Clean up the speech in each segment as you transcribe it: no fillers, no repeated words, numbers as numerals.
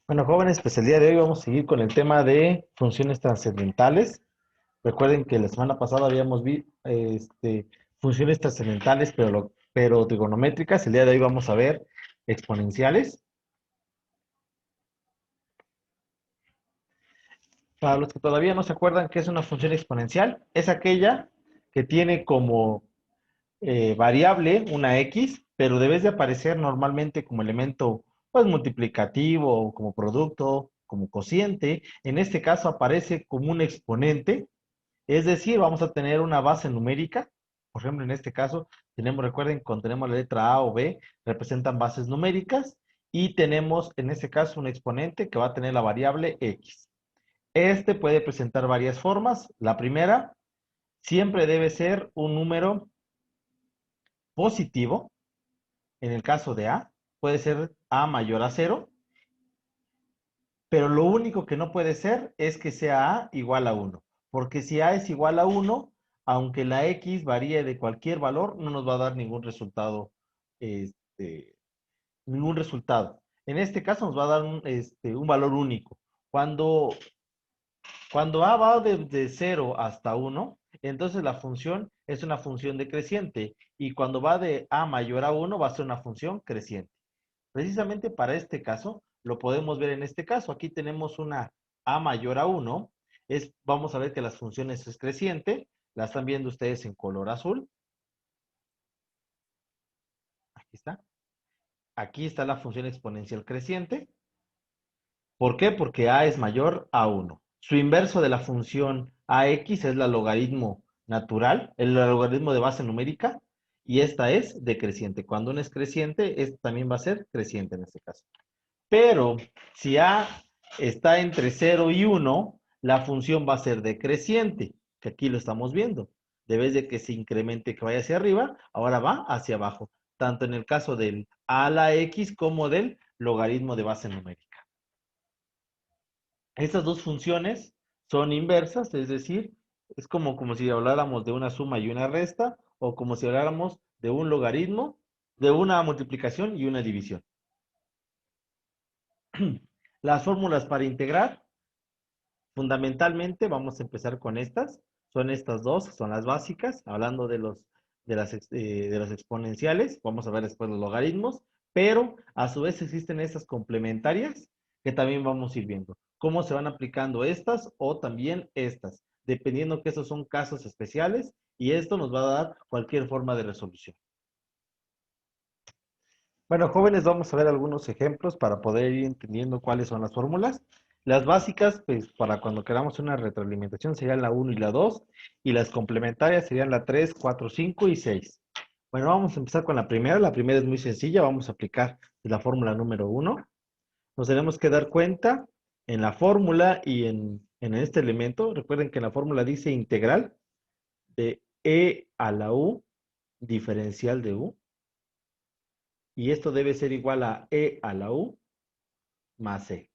Bueno, jóvenes, pues el día de hoy vamos a seguir con el tema de funciones trascendentales. Recuerden que la semana pasada habíamos visto funciones trascendentales, pero trigonométricas. El día de hoy vamos a ver exponenciales. Para los que todavía no se acuerdan qué es una función exponencial, es aquella que tiene como variable una x, pero debes de aparecer normalmente como elemento pues multiplicativo, como producto, como cociente. En este caso aparece como un exponente. Es decir, vamos a tener una base numérica. Por ejemplo, en este caso, recuerden, cuando tenemos la letra A o B, representan bases numéricas y tenemos, en este caso, un exponente que va a tener la variable X. Este puede presentar varias formas. La primera, siempre debe ser un número positivo. En el caso de A, puede ser A mayor a cero, pero lo único que no puede ser es que sea A igual a uno, porque si A es igual a uno, aunque la X varíe de cualquier valor, no nos va a dar este, ningún resultado. En este caso nos va a dar un valor único. Cuando, cuando A va de cero hasta uno, entonces la función es una función decreciente, y cuando va de A mayor a uno va a ser una función creciente. Precisamente para este caso, lo podemos ver en este caso. Aquí tenemos una a mayor a uno. Vamos a ver que las funciones es creciente. La están viendo ustedes en color azul. Aquí está. Aquí está la función exponencial creciente. ¿Por qué? Porque a es mayor a uno. Su inverso de la función ax es el logaritmo natural, el logaritmo de base numérica, y esta es decreciente. Cuando una es creciente, esta también va a ser creciente en este caso. Pero si A está entre cero y uno, la función va a ser decreciente, que aquí lo estamos viendo. De vez de que se incremente, que vaya hacia arriba, ahora va hacia abajo, tanto en el caso del a la x como del logaritmo de base numérica. Estas dos funciones son inversas, es decir, es como si habláramos de una suma y una resta, o como si habláramos de un logaritmo, de una multiplicación y una división. Las fórmulas para integrar, fundamentalmente, vamos a empezar con estas. Son estas dos, son las básicas. Hablando de las exponenciales, vamos a ver después los logaritmos, pero a su vez existen estas complementarias que también vamos a ir viendo. Cómo se van aplicando estas o también estas, dependiendo que estos son casos especiales, y esto nos va a dar cualquier forma de resolución. Bueno, jóvenes, vamos a ver algunos ejemplos para poder ir entendiendo cuáles son las fórmulas. Las básicas, pues para cuando queramos una retroalimentación serían la uno y la 2, y las complementarias serían la 3, 4, 5 y 6. Bueno, vamos a empezar con la primera. La primera es muy sencilla, vamos a aplicar la fórmula número uno. Nos tenemos que dar cuenta en la fórmula y en este elemento. Recuerden que en la fórmula dice integral de e a la u diferencial de u, y esto debe ser igual a e a la u más c.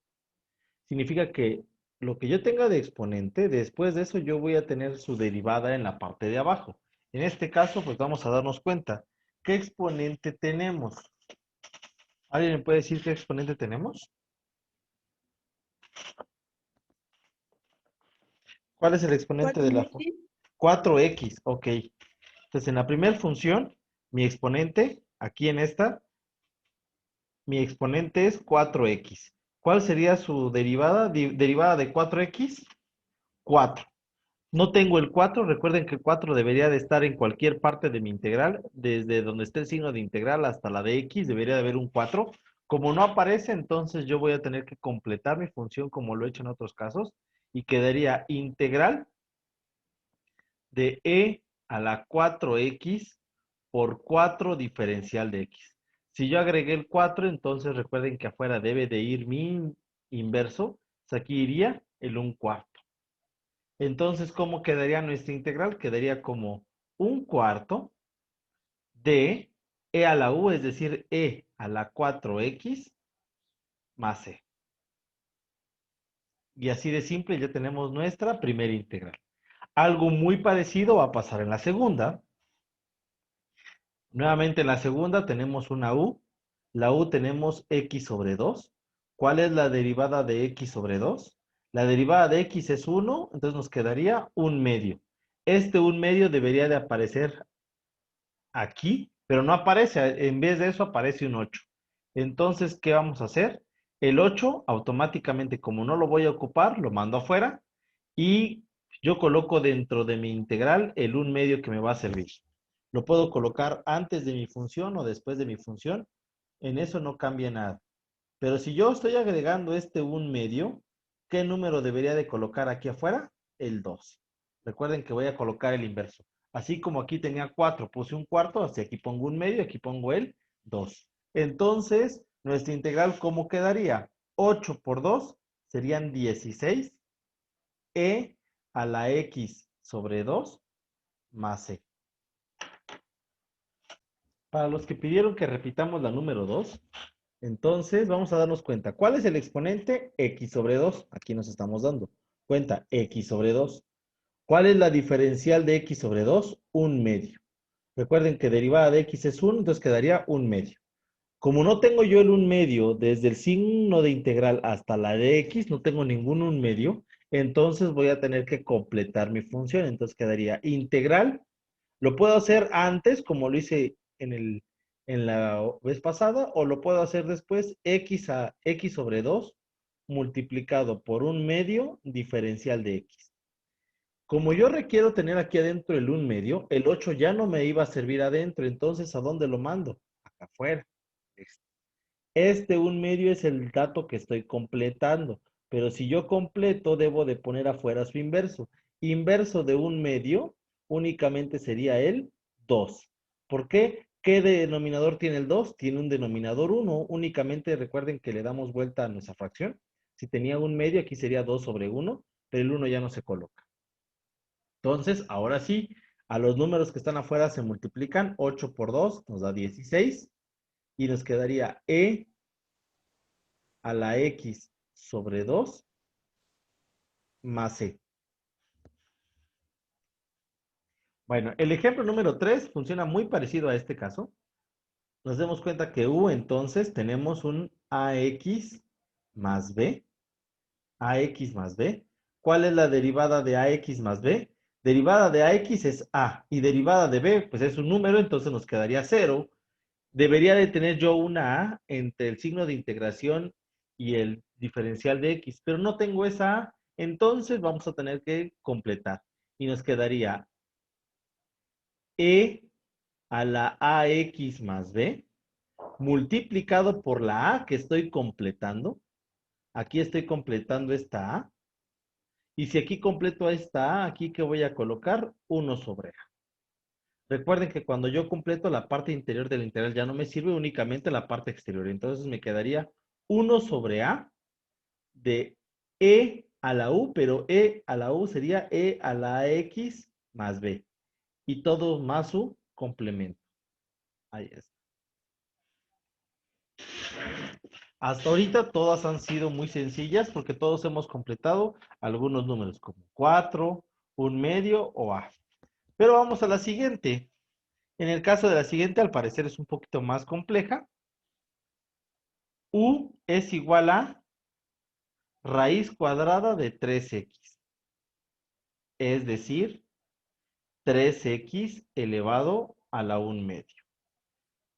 Significa que lo que yo tenga de exponente, después de eso yo voy a tener su derivada en la parte de abajo. En este caso, pues vamos a darnos cuenta. ¿Qué exponente tenemos? ¿Alguien me puede decir qué exponente tenemos? ¿Cuál es el exponente de la 4x, 4x? Ok. Entonces, en la primera función, mi exponente, aquí en esta, mi exponente es 4x. ¿Cuál sería su derivada? Derivada de 4x, 4. No tengo el 4. Recuerden que el 4 debería de estar en cualquier parte de mi integral, desde donde esté el signo de integral hasta la de x, debería de haber un 4. Como no aparece, entonces yo voy a tener que completar mi función como lo he hecho en otros casos, y quedaría integral de e a la 4x por 4 diferencial de x. Si yo agregué el 4, entonces recuerden que afuera debe de ir mi inverso, pues aquí iría el 1/4. Entonces, ¿cómo quedaría nuestra integral? Quedaría como 1/4 de e a la u, es decir, e a la 4x más c. Y así de simple ya tenemos nuestra primera integral. Algo muy parecido va a pasar en la segunda. Nuevamente en la segunda tenemos una u. La u tenemos x sobre 2. ¿Cuál es la derivada de x sobre 2? La derivada de x es 1, entonces nos quedaría un medio. Este un medio debería de aparecer aquí, pero no aparece, en vez de eso aparece un 8. Entonces, ¿qué vamos a hacer? El 8 automáticamente, como no lo voy a ocupar, lo mando afuera y yo coloco dentro de mi integral el un medio que me va a servir. Lo puedo colocar antes de mi función o después de mi función, en eso no cambia nada. Pero si yo estoy agregando este un medio, ¿qué número debería de colocar aquí afuera? El 2. Recuerden que voy a colocar el inverso. Así como aquí tenía 4, puse un cuarto, así aquí pongo un medio, aquí pongo el 2. Entonces, nuestra integral, ¿cómo quedaría? 8 por 2 serían 16 e a la x sobre 2 más c. Para los que pidieron que repitamos la número 2, entonces vamos a darnos cuenta. ¿Cuál es el exponente? X sobre 2. Aquí nos estamos dando cuenta. X sobre 2. ¿Cuál es la diferencial de x sobre 2? Un medio. Recuerden que derivada de x es 1, entonces quedaría un medio. Como no tengo yo el un medio desde el signo de integral hasta la de x, no tengo ningún un medio, entonces voy a tener que completar mi función. Entonces quedaría integral. Lo puedo hacer antes, como lo hice en la vez pasada, o lo puedo hacer después, x sobre 2 multiplicado por un medio diferencial de x. Como yo requiero tener aquí adentro el un medio, el 8 ya no me iba a servir adentro, entonces ¿a dónde lo mando? Acá afuera. Este un medio es el dato que estoy completando, pero si yo completo, debo de poner afuera su inverso. Inverso de un medio únicamente sería el 2. ¿Por qué? ¿Qué denominador tiene el 2? Tiene un denominador 1. Únicamente recuerden que le damos vuelta a nuestra fracción. Si tenía un medio, aquí sería 2 sobre 1, pero el 1 ya no se coloca. Entonces, ahora sí, a los números que están afuera se multiplican. 8 por 2 nos da 16 y nos quedaría a la x sobre 2 más c. Bueno, el ejemplo número 3 funciona muy parecido a este caso. Nos damos cuenta que u entonces tenemos un ax más b. Ax más b. ¿Cuál es la derivada de ax más b? Derivada de ax es a y derivada de b pues es un número, entonces nos quedaría 0. Debería de tener yo una a entre el signo de integración y el diferencial de x, pero no tengo esa a, entonces vamos a tener que completar. Y nos quedaría e a la ax más b multiplicado por la a que estoy completando. Aquí estoy completando esta a. Y si aquí completo esta a, aquí que voy a colocar 1 sobre a. Recuerden que cuando yo completo la parte interior del integral ya no me sirve, únicamente la parte exterior. Entonces me quedaría 1 sobre a de e a la u, pero e a la u sería e a la x más b. Y todo más su complemento. Ahí está. Hasta ahorita todas han sido muy sencillas porque todos hemos completado algunos números como 4, un medio o a. Pero vamos a la siguiente. En el caso de la siguiente, al parecer es un poquito más compleja. U es igual a raíz cuadrada de 3x. Es decir, 3x elevado a la 1 medio.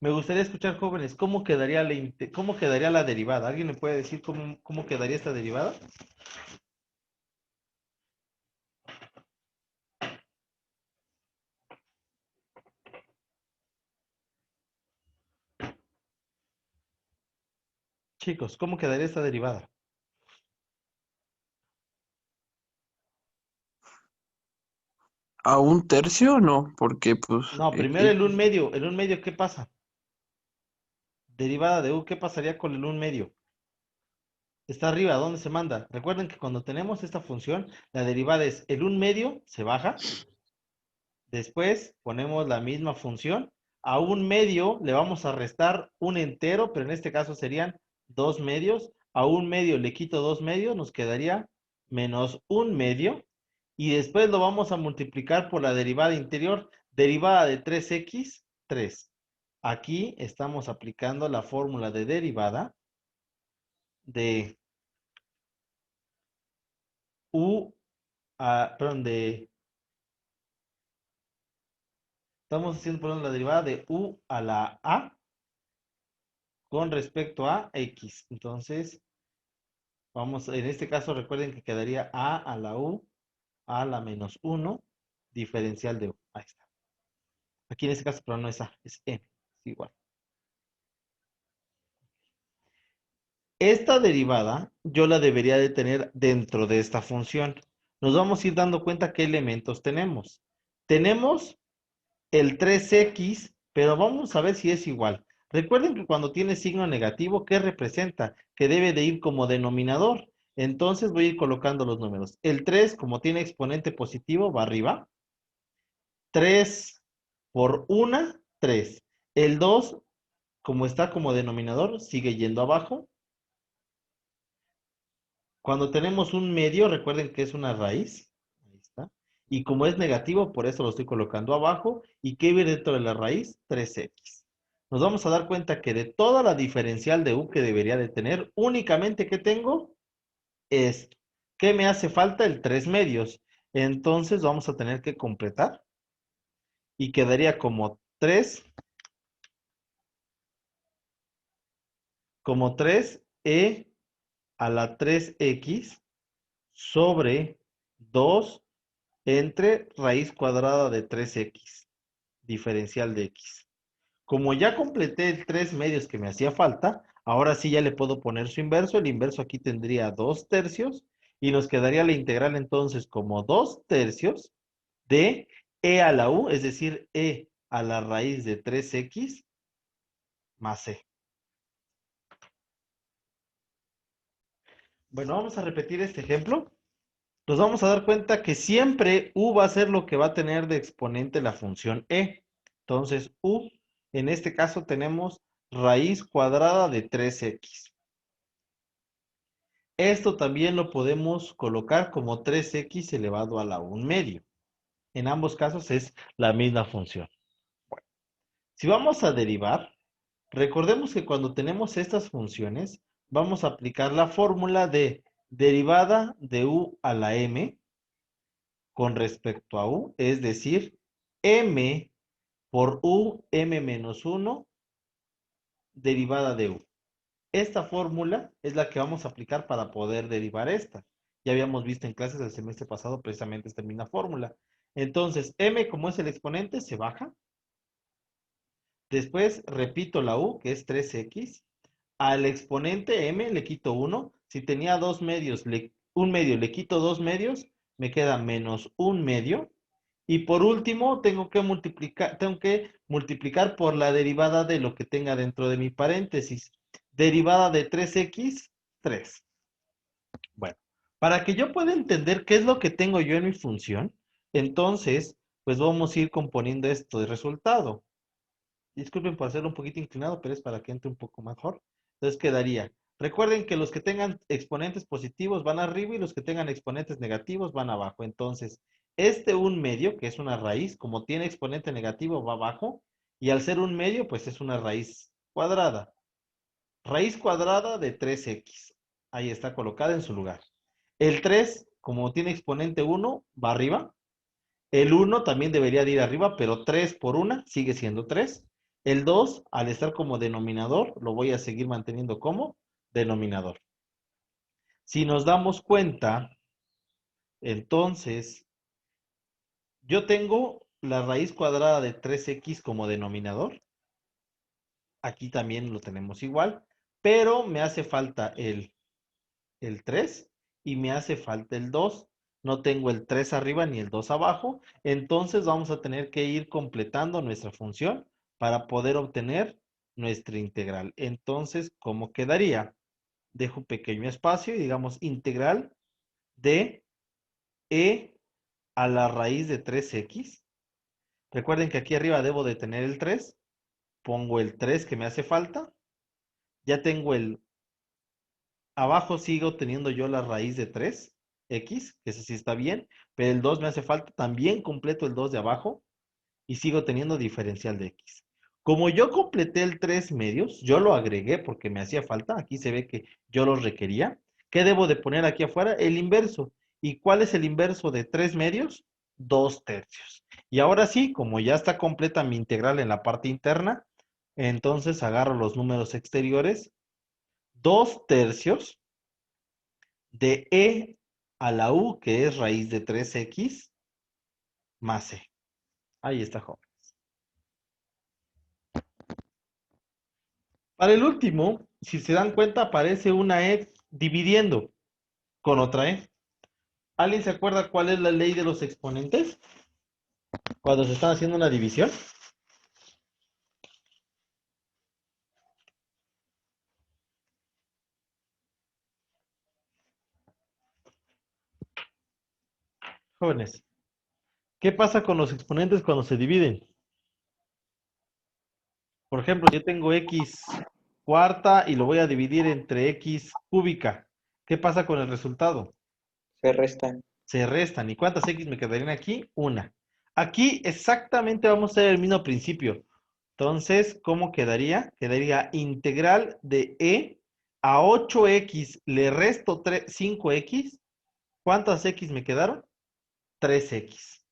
Me gustaría escuchar, jóvenes, cómo quedaría la derivada. ¿Alguien me puede decir cómo quedaría esta derivada? Chicos, ¿cómo quedaría esta derivada? ¿A un tercio? No, porque pues No, primero el 1 medio. ¿El 1 medio qué pasa? Derivada de u, ¿qué pasaría con el 1 medio? Está arriba, ¿dónde se manda? Recuerden que cuando tenemos esta función, la derivada es el 1 medio, se baja. Después ponemos la misma función. A 1 medio le vamos a restar un entero, pero en este caso serían 2 medios. A 1 medio le quito 2 medios, nos quedaría menos 1 medio. Y después lo vamos a multiplicar por la derivada interior. Derivada de 3x, 3. Aquí estamos aplicando la fórmula de derivada. de u a, perdón, estamos haciendo por ejemplo, la derivada de u a la a con respecto a x. Entonces, vamos, en este caso recuerden que quedaría a la u a la menos uno diferencial de u. Ahí está. Aquí en este caso, pero no es a, es n. Es igual. Esta derivada yo la debería de tener dentro de esta función. Nos vamos a ir dando cuenta qué elementos tenemos. Tenemos el 3x, pero vamos a ver si es igual. Recuerden que cuando tiene signo negativo, ¿qué representa? Que debe de ir como denominador. Entonces voy a ir colocando los números. El 3, como tiene exponente positivo, va arriba. 3 por 1, 3. El 2, como está como denominador, sigue yendo abajo. Cuando tenemos un medio, recuerden que es una raíz. Ahí está. Y como es negativo, por eso lo estoy colocando abajo. ¿Y qué viene dentro de la raíz? 3x. Nos vamos a dar cuenta que de toda la diferencial de u que debería de tener, únicamente que tengo esto. ¿Qué me hace falta? El 3 medios. Entonces vamos a tener que completar. Y quedaría como 3e a la 3x sobre 2 entre raíz cuadrada de 3x, diferencial de x. Como ya completé el 3 medios que me hacía falta, ahora sí ya le puedo poner su inverso. El inverso aquí tendría 2 tercios y nos quedaría la integral entonces como 2 tercios de e a la u, es decir, e a la raíz de 3x más e. Bueno, vamos a repetir este ejemplo. Nos vamos a dar cuenta que siempre u va a ser lo que va a tener de exponente la función e. Entonces, u, en este caso tenemos raíz cuadrada de 3x. Esto también lo podemos colocar como 3x elevado a la 1 medio. En ambos casos es la misma función. Si vamos a derivar, recordemos que cuando tenemos estas funciones, vamos a aplicar la fórmula de derivada de u a la m con respecto a u, es decir, m por u, m menos 1, derivada de u. Esta fórmula es la que vamos a aplicar para poder derivar esta. Ya habíamos visto en clases del semestre pasado precisamente esta misma fórmula. Entonces, m como es el exponente, se baja. Después repito la u, que es 3x. Al exponente m le quito 1. Si tenía dos medios, un medio le quito dos medios, me queda menos un medio. Y por último, tengo que multiplicar por la derivada de lo que tenga dentro de mi paréntesis. Derivada de 3x, 3. Bueno, para que yo pueda entender qué es lo que tengo yo en mi función, entonces, pues vamos a ir componiendo esto de resultado. Disculpen por hacerlo un poquito inclinado, pero es para que entre un poco mejor. Entonces quedaría. Recuerden que los que tengan exponentes positivos van arriba y los que tengan exponentes negativos van abajo. Entonces, este un medio, que es una raíz, como tiene exponente negativo, va abajo. Y al ser un medio, pues es una raíz cuadrada. Raíz cuadrada de 3x. Ahí está colocada en su lugar. El 3, como tiene exponente 1, va arriba. El 1 también debería de ir arriba, pero 3 por 1 sigue siendo 3. El 2, al estar como denominador, lo voy a seguir manteniendo como denominador. Si nos damos cuenta, entonces, yo tengo la raíz cuadrada de 3x como denominador. Aquí también lo tenemos igual, pero me hace falta el 3 y me hace falta el 2. No tengo el 3 arriba ni el 2 abajo. Entonces vamos a tener que ir completando nuestra función para poder obtener nuestra integral. Entonces, ¿cómo quedaría? Dejo un pequeño espacio y digamos integral de e a la raíz de 3x. Recuerden que aquí arriba debo de tener el 3. Pongo el 3 que me hace falta. Ya tengo el abajo sigo teniendo yo la raíz de 3x, que ese sí está bien, pero el 2 me hace falta, también completo el 2 de abajo y sigo teniendo diferencial de x. Como yo completé el 3 medios, yo lo agregué porque me hacía falta. Aquí se ve que yo lo requería. ¿Qué debo de poner aquí afuera? El inverso. ¿Y cuál es el inverso de 3 medios? 2 tercios. Y ahora sí, como ya está completa mi integral en la parte interna, entonces agarro los números exteriores. 2 tercios de e a la u, que es raíz de 3x, más c. Ahí está, joven. Para el último, si se dan cuenta, aparece una e dividiendo con otra e. ¿Alguien se acuerda cuál es la ley de los exponentes? Cuando se están haciendo una división. Jóvenes, ¿qué pasa con los exponentes cuando se dividen? Por ejemplo, yo tengo x cuarta y lo voy a dividir entre x cúbica. ¿Qué pasa con el resultado? Se restan. Se restan. ¿Y cuántas x me quedarían aquí? Una. Aquí exactamente vamos a hacer el mismo principio. Entonces, ¿cómo quedaría? Quedaría integral de e a 8x le resto 5x. ¿Cuántas x me quedaron? 3x.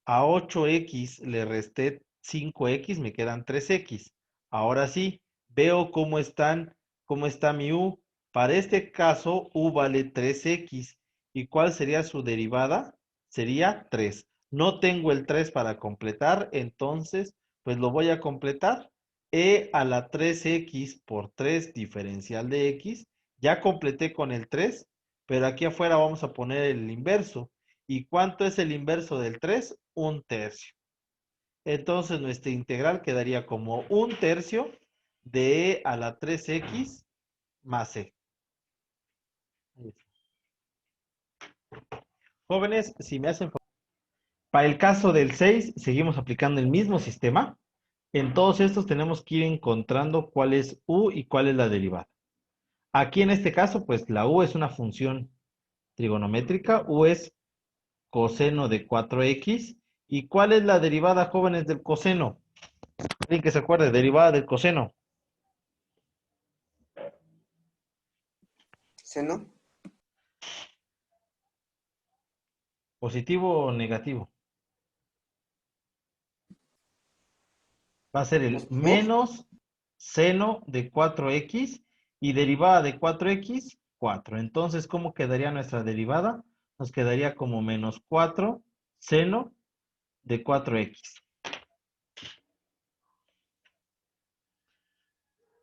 A 8x le resté 5x, me quedan 3x. Ahora sí, veo cómo está mi u. Para este caso, u vale 3x. ¿Y cuál sería su derivada? Sería 3. No tengo el 3 para completar, entonces, pues lo voy a completar. E a la 3x por 3 diferencial de x. Ya completé con el 3, pero aquí afuera vamos a poner el inverso. ¿Y cuánto es el inverso del 3? Un tercio. Entonces nuestra integral quedaría como un tercio de e a la 3x más c. Jóvenes, si me hacen... Para el caso del 6, seguimos aplicando el mismo sistema. En todos estos tenemos que ir encontrando cuál es u y cuál es la derivada. Aquí en este caso, pues la u es una función trigonométrica, u es coseno de 4x. ¿Y cuál es la derivada, jóvenes, del coseno? Alguien que se acuerde, derivada del coseno. ¿Seno? ¿Positivo o negativo? Va a ser el ¿Positivo? menos seno de 4x y derivada de 4x, 4. Entonces, ¿cómo quedaría nuestra derivada? Nos quedaría como menos 4 seno de 4x.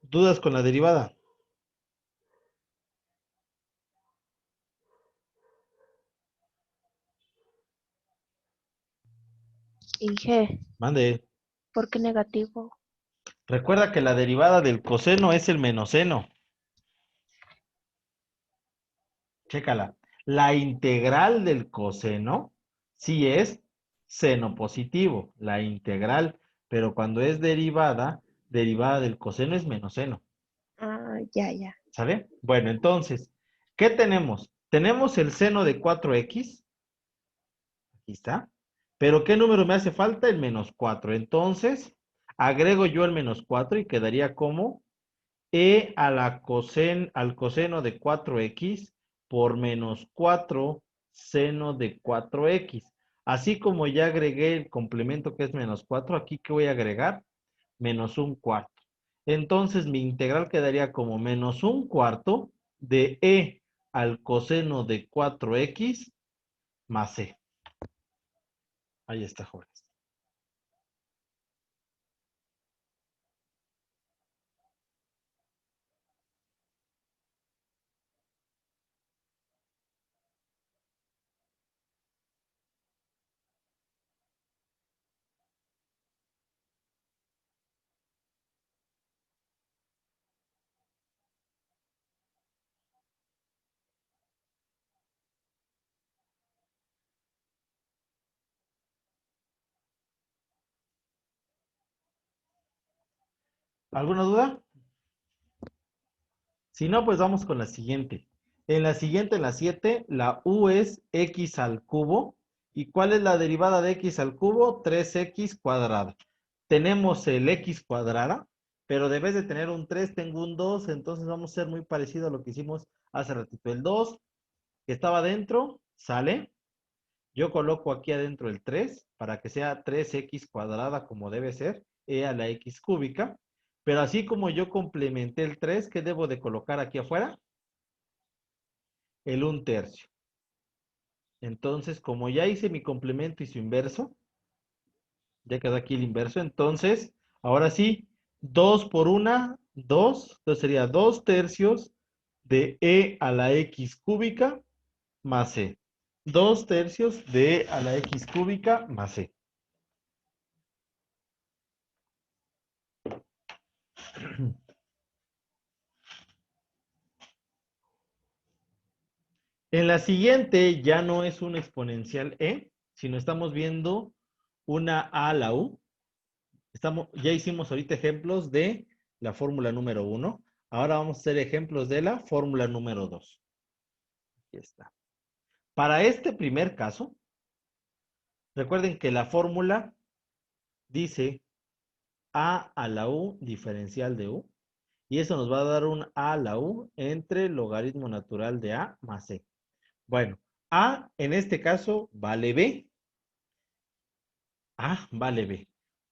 ¿Dudas con la derivada? Y G, Mande. ¿por qué negativo? Recuerda que la derivada del coseno es el menos seno. Chécala. La integral del coseno sí es seno positivo, la integral, pero cuando es derivada, derivada del coseno es menos seno. Ah, ya. ¿Sale? Bueno, entonces, ¿qué tenemos? Tenemos el seno de 4x, aquí está, pero ¿qué número me hace falta? El menos 4. Entonces, agrego yo el menos 4 y quedaría como e a la al coseno de 4x por menos 4 seno de 4x. Así como ya agregué el complemento que es menos 4, aquí ¿qué voy a agregar? Menos un cuarto. Entonces mi integral quedaría como menos un cuarto de e al coseno de 4x más c. Ahí está, jóvenes. ¿Alguna duda? Si no, pues vamos con la siguiente. En la siguiente, en la 7, la u es x al cubo. ¿Y cuál es la derivada de x al cubo? 3x cuadrada. tenemos el x cuadrada, pero debes de tener un 3, tengo un 2, entonces vamos a ser muy parecido a lo que hicimos hace ratito. El 2 que estaba adentro, sale. Yo coloco aquí adentro el 3 para que sea 3x cuadrada como debe ser, e a la x cúbica. Pero así como yo complementé el 3, ¿qué debo de colocar aquí afuera? El 1/3. Entonces, como ya hice mi complemento y su inverso, ya quedó aquí el inverso, entonces, ahora sí, 2 por 1, 2, entonces sería 2/3 de e a la x cúbica más c. 2/3 de e a la x cúbica más c. En la siguiente ya no es un exponencial e, sino estamos viendo una a a la u. Ya hicimos ahorita ejemplos de la fórmula número 1. Ahora vamos a hacer ejemplos de la fórmula número 2. Aquí está. Para este primer caso, recuerden que la fórmula dice a a la u diferencial de u. Y eso nos va a dar un a a la u entre logaritmo natural de a más c. Bueno, a en este caso vale b. A vale b.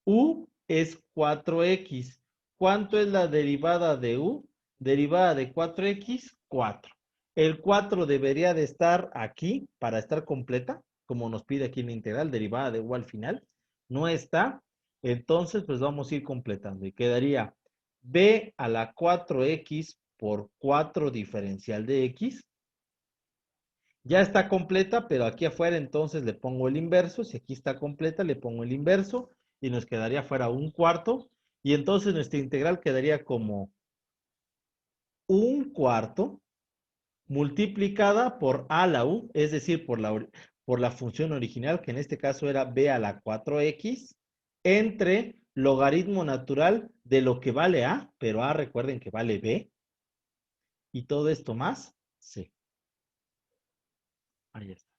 U es 4x. ¿Cuánto es la derivada de u? Derivada de 4x, 4. El 4 debería de estar aquí para estar completa, como nos pide aquí en la integral, derivada de u al final. No está. Entonces, pues vamos a ir completando. Y quedaría b a la 4x por 4 diferencial de x. Ya está completa, pero aquí afuera entonces le pongo el inverso. Si aquí está completa, le pongo el inverso y nos quedaría afuera 1/4. Y entonces nuestra integral quedaría como 1/4 multiplicada por a a la u, es decir, por la función original, que en este caso era b a la 4x, entre logaritmo natural de lo que vale a, pero a recuerden que vale b, y todo esto más c. Ahí está.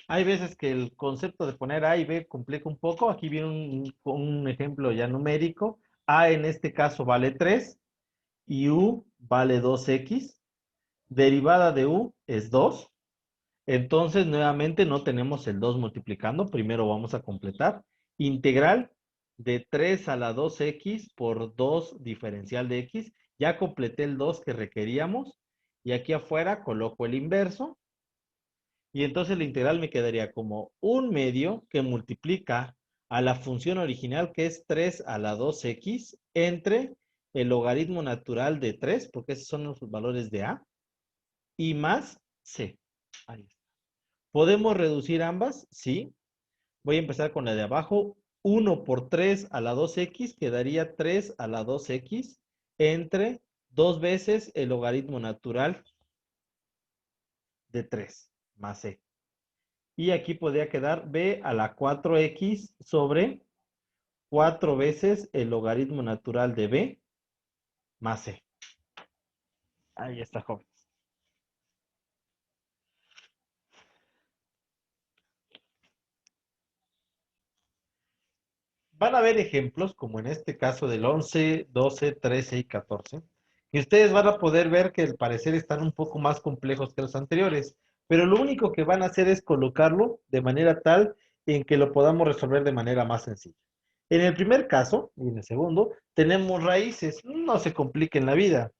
Hay veces que el concepto de poner A y B complica un poco. Aquí viene un ejemplo ya numérico. A en este caso vale 3 y U vale 2x. Derivada de U es 2. Entonces, nuevamente no tenemos el 2 multiplicando. Primero vamos a completar. Integral de 3 a la 2x por 2 diferencial de x. Ya completé el 2 que requeríamos. Y aquí afuera coloco el inverso. Y entonces la integral me quedaría como 1/2 que multiplica a la función original, que es 3 a la 2x, entre el logaritmo natural de 3, porque esos son los valores de a, y más c. Ahí está. ¿Podemos reducir ambas? Sí. Voy a empezar con la de abajo. 1 por 3 a la 2x quedaría 3 a la 2x entre 2 veces el logaritmo natural de 3 más c. Y aquí podría quedar b a la 4x sobre 4 veces el logaritmo natural de b más c. Ahí está, jóvenes. Van a ver ejemplos, como en este caso del 11, 12, 13 y 14, y ustedes van a poder ver que al parecer están un poco más complejos que los anteriores, pero lo único que van a hacer es colocarlo de manera tal en que lo podamos resolver de manera más sencilla. En el primer caso, y en el segundo, tenemos raíces. No se compliquen la vida.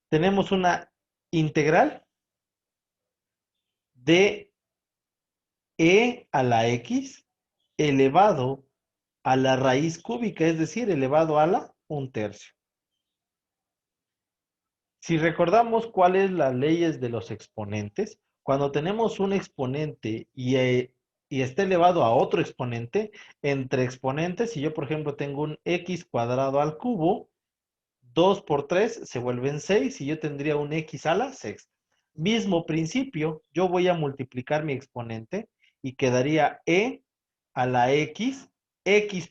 Tenemos una integral de e a la x elevado a la raíz cúbica, es decir, elevado a la 1/3. Si recordamos cuáles las leyes de los exponentes, cuando tenemos un exponente y está elevado a otro exponente, entre exponentes, si yo por ejemplo tengo un x cuadrado al cubo, 2 por 3 se vuelven 6 y yo tendría un x a la sexta. Mismo principio, yo voy a multiplicar mi exponente y quedaría e a la x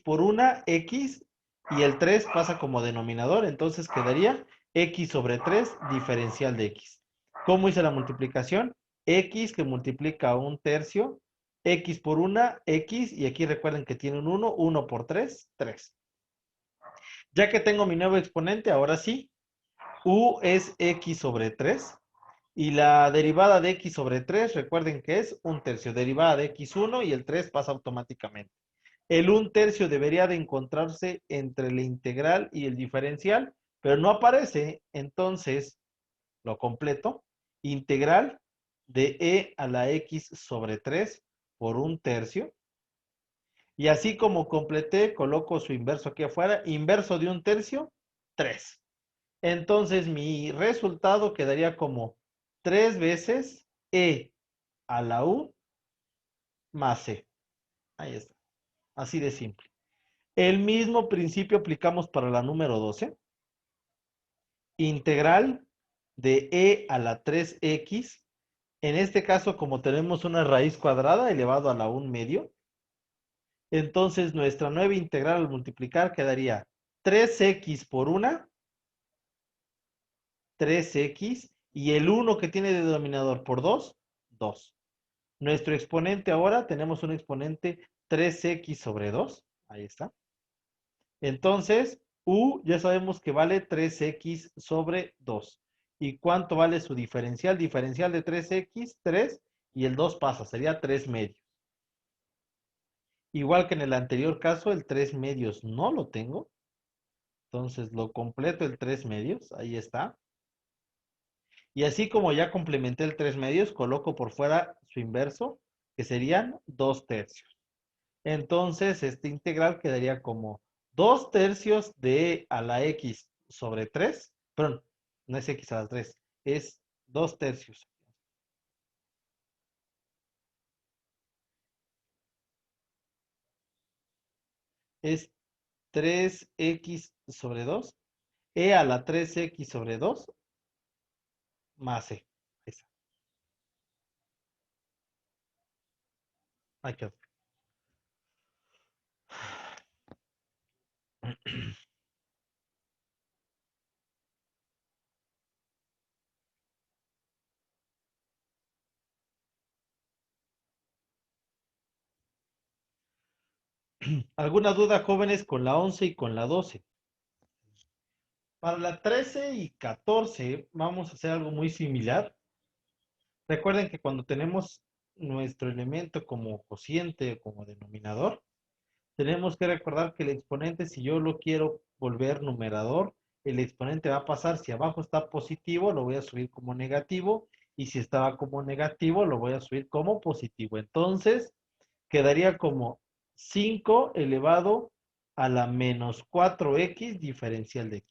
por una x y el 3 pasa como denominador, entonces quedaría x sobre 3 diferencial de x. ¿Cómo hice la multiplicación? X que multiplica a 1/3 X por una, X, y aquí recuerden que tiene un 1 por 3, 3. Ya que tengo mi nuevo exponente, ahora sí, U es X sobre 3. Y la derivada de X sobre 3, recuerden que es 1/3. Derivada de X1 y el 3 pasa automáticamente. El 1/3 debería de encontrarse entre la integral y el diferencial, pero no aparece, entonces lo completo. Integral de e a la x sobre 3 por 1/3. Y así como completé, coloco su inverso aquí afuera. Inverso de 1/3, 3. Entonces mi resultado quedaría como 3 veces e a la u más c. Ahí está. Así de simple. El mismo principio aplicamos para la número 12. Integral de e a la 3x. En este caso, como tenemos una raíz cuadrada elevado a la 1/2, entonces nuestra nueva integral al multiplicar quedaría 3x por 1, 3x, y el 1 que tiene de denominador por 2, 2. Nuestro exponente ahora, tenemos un exponente 3x sobre 2, ahí está. Entonces, u ya sabemos que vale 3x sobre 2. ¿Y cuánto vale su diferencial? Diferencial de 3x, 3, y el 2 pasa, sería 3 medios. Igual que en el anterior caso, el 3 medios no lo tengo. Entonces lo completo el 3 medios, ahí está. Y así como ya complementé el 3 medios, coloco por fuera su inverso, que serían 2/3. Entonces este integral quedaría como 2/3 de e a la x sobre 3. Perdón, no es x a la 3, es 2/3. Es 3x sobre 2, e a la 3x sobre 2 más c. Ahí está. Ahí quedó. ¿Alguna duda, jóvenes, con la 11 y con la 12? Para la 13 y 14 vamos a hacer algo muy similar. Recuerden que cuando tenemos nuestro elemento como cociente o como denominador, tenemos que recordar que el exponente, si yo lo quiero volver numerador, el exponente va a pasar, si abajo está positivo, lo voy a subir como negativo, y si estaba como negativo, lo voy a subir como positivo. Entonces, quedaría como 5 elevado a la menos 4x diferencial de x.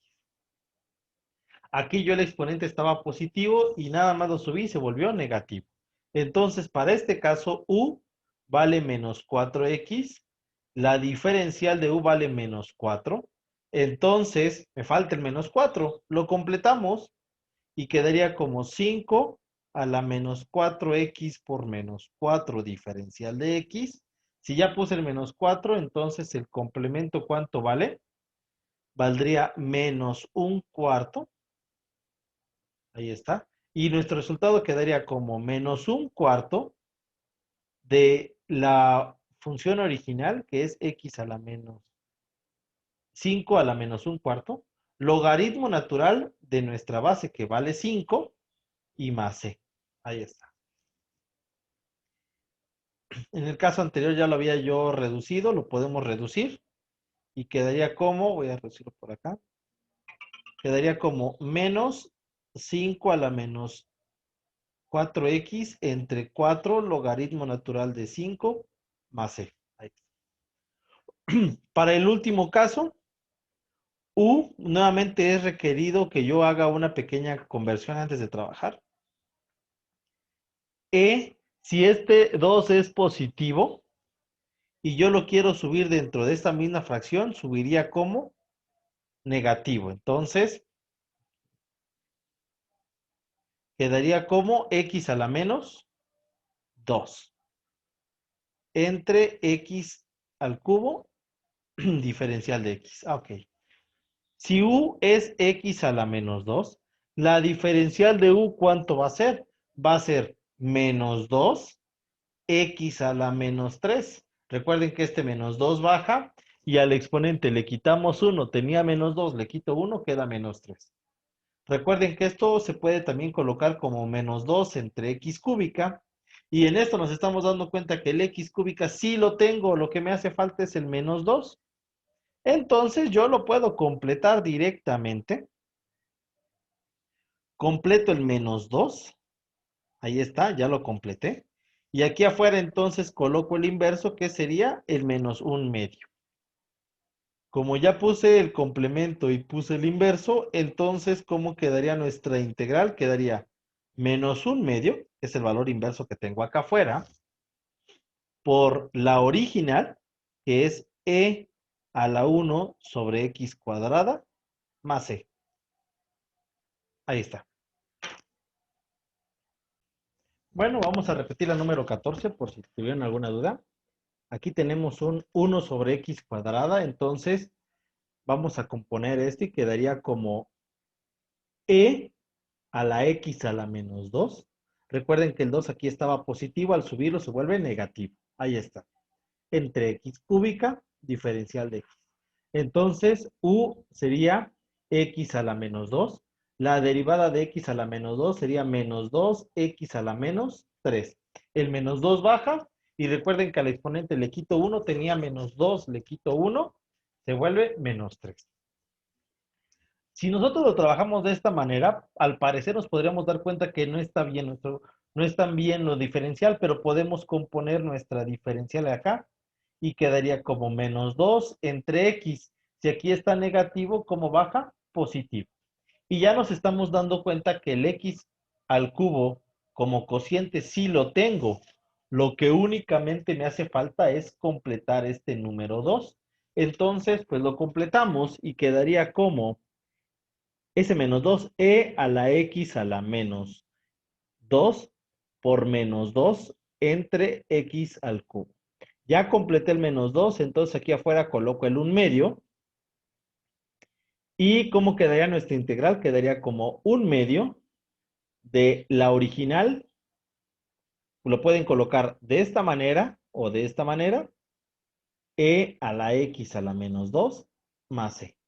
Aquí yo el exponente estaba positivo y nada más lo subí y se volvió negativo. Entonces, para este caso, u vale menos 4x. La diferencial de u vale menos 4. Entonces, me falta el menos 4. Lo completamos y quedaría como 5 a la menos 4x por menos 4 diferencial de x. Si ya puse el menos 4, entonces el complemento, ¿cuánto vale? Valdría menos 1/4. Ahí está. Y nuestro resultado quedaría como menos 1/4 de la función original, que es x a la menos 5 a la menos 1/4, logaritmo natural de nuestra base, que vale 5, y más c. Ahí está. En el caso anterior ya lo había yo reducido, lo podemos reducir, y quedaría como, voy a reducirlo por acá, quedaría como menos 5 a la menos 4x entre 4 logaritmo natural de 5 más c. Ahí está. Para el último caso, u nuevamente es requerido que yo haga una pequeña conversión antes de trabajar. E, si este 2 es positivo y yo lo quiero subir dentro de esta misma fracción, subiría como negativo. Entonces, quedaría como x a la menos 2 entre x al cubo diferencial de x. Ok. Si u es x a la menos 2, la diferencial de u, ¿cuánto va a ser? Va a ser menos 2 x a la menos 3. Recuerden que este menos 2 baja y al exponente le quitamos 1, tenía menos 2, le quito 1, queda menos 3. Recuerden que esto se puede también colocar como menos 2 entre x cúbica. Y en esto nos estamos dando cuenta que el x cúbica sí lo tengo, lo que me hace falta es el menos 2. Entonces yo lo puedo completar directamente. Completo el menos 2. Ahí está, ya lo completé. Y aquí afuera entonces coloco el inverso, que sería el menos 1/2. Como ya puse el complemento y puse el inverso, entonces, ¿cómo quedaría nuestra integral? Quedaría menos 1/2, que es el valor inverso que tengo acá afuera, por la original, que es e a la 1 sobre x cuadrada, más c. Ahí está. Bueno, vamos a repetir la número 14 por si tuvieron alguna duda. Aquí tenemos un 1 sobre x cuadrada, entonces vamos a componer esto y quedaría como e a la x a la menos 2. Recuerden que el 2 aquí estaba positivo, al subirlo se vuelve negativo. Ahí está. Entre x cúbica, diferencial de x. Entonces, u sería x a la menos 2. La derivada de x a la menos 2 sería menos 2x a la menos 3. El menos 2 baja y recuerden que al exponente le quito 1, tenía menos 2, le quito 1, se vuelve menos 3. Si nosotros lo trabajamos de esta manera, al parecer nos podríamos dar cuenta que no está bien no es tan bien lo diferencial, pero podemos componer nuestra diferencial acá y quedaría como menos 2 entre x. Si aquí está negativo, ¿cómo baja? Positivo. Y ya nos estamos dando cuenta que el x al cubo como cociente sí lo tengo. Lo que únicamente me hace falta es completar este número 2. Entonces, pues lo completamos y quedaría como ese menos 2, e a la x a la menos 2 por menos 2 entre x al cubo. Ya completé el menos 2, entonces aquí afuera coloco el 1/2. ¿Y cómo quedaría nuestra integral? Quedaría como 1/2 de la original. Lo pueden colocar de esta manera o de esta manera. E a la x a la menos 2 más c.